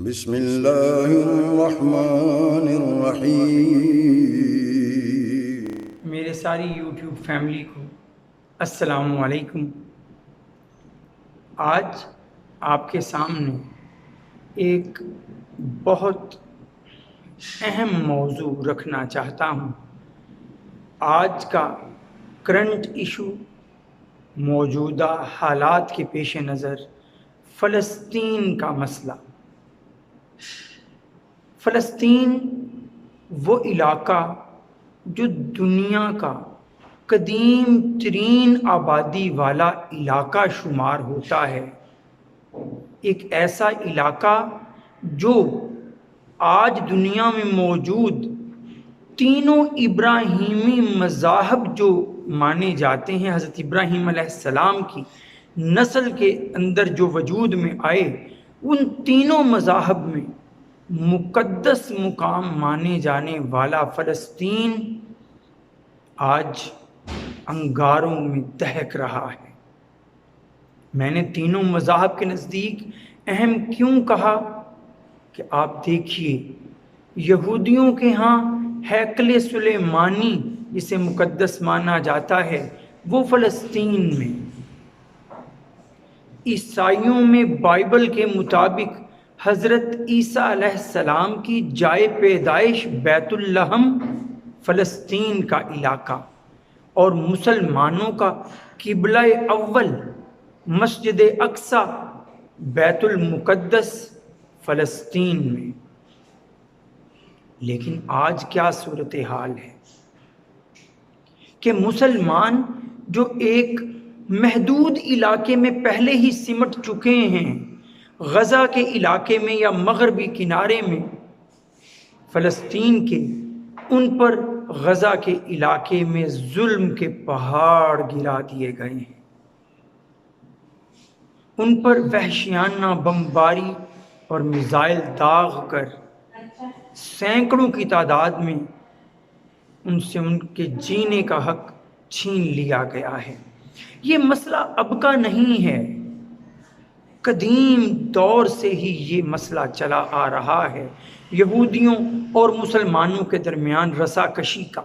بسم اللہ الرحمن الرحیم۔ میرے ساری یوٹیوب فیملی کو السلام علیکم۔ آج آپ کے سامنے ایک بہت اہم موضوع رکھنا چاہتا ہوں۔ آج کا کرنٹ ایشو، موجودہ حالات کے پیش نظر فلسطین کا مسئلہ۔ فلسطین وہ علاقہ جو دنیا کا قدیم ترین آبادی والا علاقہ شمار ہوتا ہے، ایک ایسا علاقہ جو آج دنیا میں موجود تینوں ابراہیمی مذاہب جو مانے جاتے ہیں، حضرت ابراہیم علیہ السلام کی نسل کے اندر جو وجود میں آئے، ان تینوں مذاہب میں مقدس مقام مانے جانے والا فلسطین آج انگاروں میں دہک رہا ہے۔ میں نے تینوں مذاہب کے نزدیک اہم کیوں کہا کہ آپ دیکھیے، یہودیوں کے ہاں ہیکل سلیمانی جسے مقدس مانا جاتا ہے وہ فلسطین میں، عیسائیوں میں بائبل کے مطابق حضرت عیسیٰ علیہ السلام کی جائے پیدائش بیت اللحم فلسطین کا علاقہ، اور مسلمانوں کا قبلہ اول مسجد اقصی بیت المقدس فلسطین میں۔ لیکن آج کیا صورتحال ہے کہ مسلمان جو ایک محدود علاقے میں پہلے ہی سمٹ چکے ہیں، غزہ کے علاقے میں یا مغربی کنارے میں، فلسطین کے ان پر غزہ کے علاقے میں ظلم کے پہاڑ گرا دیے گئے ہیں، ان پر وحشیانہ بمباری اور میزائل داغ کر سینکڑوں کی تعداد میں ان سے ان کے جینے کا حق چھین لیا گیا ہے۔ یہ مسئلہ اب کا نہیں ہے، قدیم دور سے ہی یہ مسئلہ چلا آ رہا ہے، یہودیوں اور مسلمانوں کے درمیان رسا کشی کا۔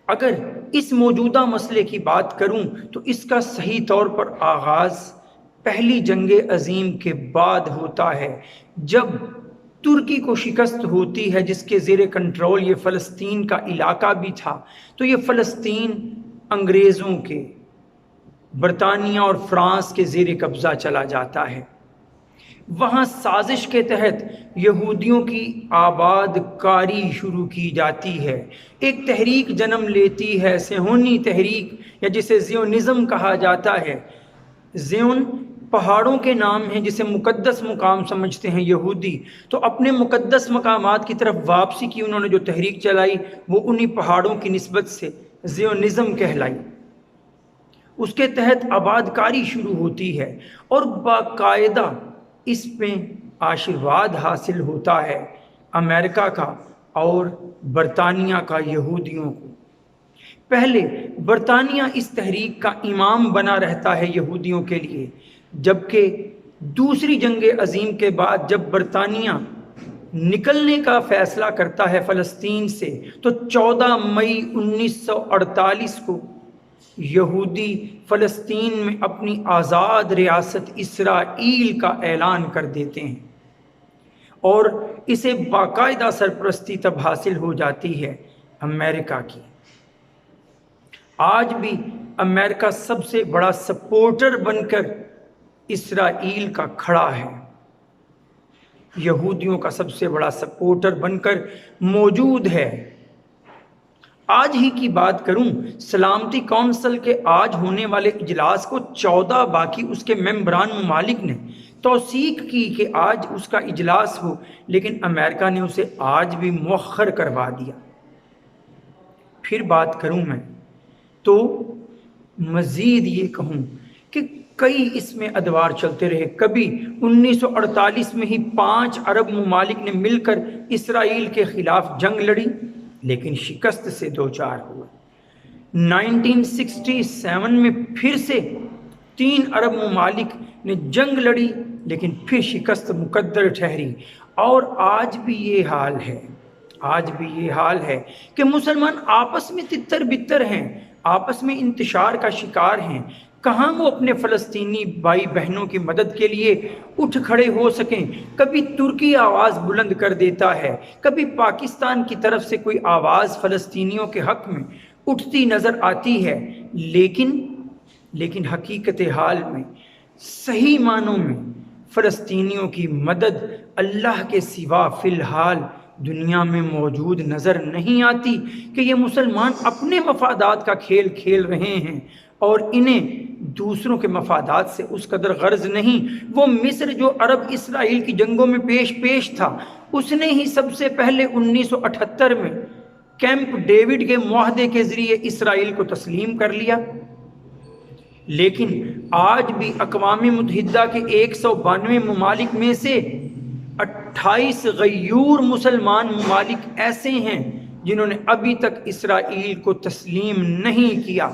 اگر اس موجودہ مسئلے کی بات کروں تو اس کا صحیح طور پر آغاز پہلی جنگ عظیم کے بعد ہوتا ہے، جب ترکی کو شکست ہوتی ہے، جس کے زیر کنٹرول یہ فلسطین کا علاقہ بھی تھا۔ تو یہ فلسطین انگریزوں کے، برطانیہ اور فرانس کے زیر قبضہ چلا جاتا ہے۔ وہاں سازش کے تحت یہودیوں کی آباد کاری شروع کی جاتی ہے، ایک تحریک جنم لیتی ہے، صہیونی تحریک، یا جسے زیونزم کہا جاتا ہے۔ زیون پہاڑوں کے نام ہیں جسے مقدس مقام سمجھتے ہیں یہودی، تو اپنے مقدس مقامات کی طرف واپسی کی انہوں نے جو تحریک چلائی وہ انہی پہاڑوں کی نسبت سے زیونزم کہلائی۔ اس کے تحت آباد کاری شروع ہوتی ہے اور باقاعدہ اس پہ آشیرواد حاصل ہوتا ہے امریکہ کا اور برطانیہ کا یہودیوں کو۔ پہلے برطانیہ اس تحریک کا امام بنا رہتا ہے یہودیوں کے لیے، جبکہ دوسری جنگ عظیم کے بعد جب برطانیہ نکلنے کا فیصلہ کرتا ہے فلسطین سے، تو 14 مئی 1948 کو یہودی فلسطین میں اپنی آزاد ریاست اسرائیل کا اعلان کر دیتے ہیں، اور اسے باقاعدہ سرپرستی تب حاصل ہو جاتی ہے امریکہ کی۔ آج بھی امریکہ سب سے بڑا سپورٹر بن کر اسرائیل کا کھڑا ہے، یہودیوں کا سب سے بڑا سپورٹر بن کر موجود ہے۔ آج ہی کی بات کروں، سلامتی کونسل کے آج ہونے والے اجلاس کو 14 باقی اس کے ممبران ممالک نے توثیق کی کہ آج اس کا اجلاس ہو، لیکن امریکہ نے اسے آج بھی مؤخر کروا دیا۔ پھر بات کروں میں تو مزید یہ کہوں کہ کئی اس میں ادوار چلتے رہے۔ کبھی 1948 میں ہی 5 عرب ممالک نے مل کر اسرائیل کے خلاف جنگ لڑی، لیکن شکست سے دوچار ہوئے۔ 1967 میں پھر سے 3 عرب ممالک نے جنگ لڑی، لیکن پھر شکست مقدر ٹھہری۔ اور آج بھی یہ حال ہے، آج بھی یہ حال ہے کہ مسلمان آپس میں تتر بتر ہیں، آپس میں انتشار کا شکار ہیں۔ کہاں وہ اپنے فلسطینی بھائی بہنوں کی مدد کے لیے اٹھ کھڑے ہو سکیں؟ کبھی ترکی آواز بلند کر دیتا ہے، کبھی پاکستان کی طرف سے کوئی آواز فلسطینیوں کے حق میں اٹھتی نظر آتی ہے، لیکن حقیقت حال میں، صحیح معنوں میں، فلسطینیوں کی مدد اللہ کے سوا فی الحال دنیا میں موجود نظر نہیں آتی کہ یہ مسلمان اپنے مفادات کا کھیل کھیل رہے ہیں اور انہیں دوسروں کے مفادات سے اس قدر غرض نہیں۔ وہ مصر جو عرب اسرائیل کی جنگوں میں پیش تھا، اس نے ہی سب سے پہلے 1978 میں کیمپ ڈیوڈ کے معاہدے کے ذریعے اسرائیل کو تسلیم کر لیا۔ لیکن آج بھی اقوام متحدہ کے 192 ممالک میں سے 28 غیور مسلمان ممالک ایسے ہیں جنہوں نے ابھی تک اسرائیل کو تسلیم نہیں کیا۔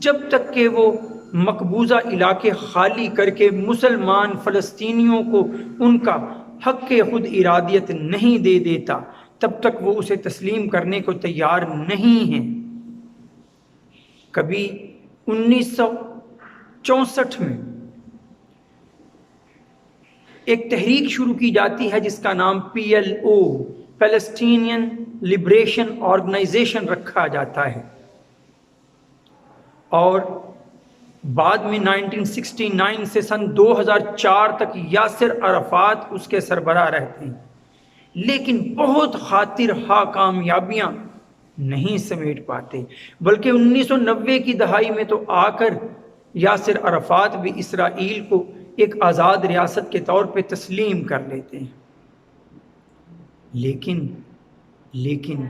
جب تک کہ وہ مقبوضہ علاقے خالی کر کے مسلمان فلسطینیوں کو ان کا حق خود ارادیت نہیں دے دیتا، تب تک وہ اسے تسلیم کرنے کو تیار نہیں ہیں۔ کبھی 1964 میں ایک تحریک شروع کی جاتی ہے جس کا نام PLO پیلسٹینین لبریشن آرگنائزیشن رکھا جاتا ہے، اور بعد میں 1969 سے سن 2004 تک یاسر عرفات اس کے سربراہ رہتے ہیں، لیکن بہت خاطر خواہ کامیابیاں نہیں سمیٹ پاتے، بلکہ 1990 کی دہائی میں تو آ کر یاسر عرفات بھی اسرائیل کو ایک آزاد ریاست کے طور پہ تسلیم کر لیتے ہیں۔ لیکن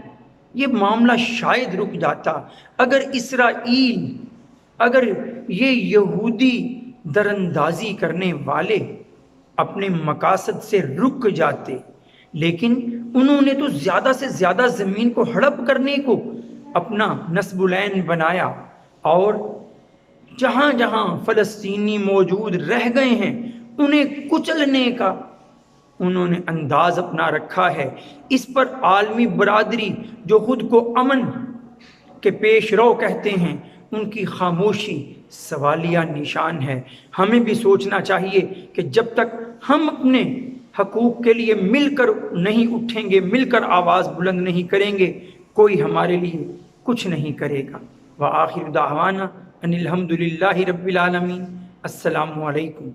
یہ معاملہ شاید رک جاتا اگر یہ یہودی دراندازی کرنے والے اپنے مقاصد سے رک جاتے، لیکن انہوں نے تو زیادہ سے زیادہ زمین کو ہڑپ کرنے کو اپنا نصب العین بنایا، اور جہاں جہاں فلسطینی موجود رہ گئے ہیں انہیں کچلنے کا انہوں نے انداز اپنا رکھا ہے۔ اس پر عالمی برادری جو خود کو امن کے پیش رو کہتے ہیں، ان کی خاموشی سوالیہ نشان ہے۔ ہمیں بھی سوچنا چاہیے کہ جب تک ہم اپنے حقوق کے لیے مل کر نہیں اٹھیں گے، مل کر آواز بلند نہیں کریں گے، کوئی ہمارے لیے کچھ نہیں کرے گا۔ وآخر دعوانا ان الحمد للہ رب العالمین۔ السلام علیکم۔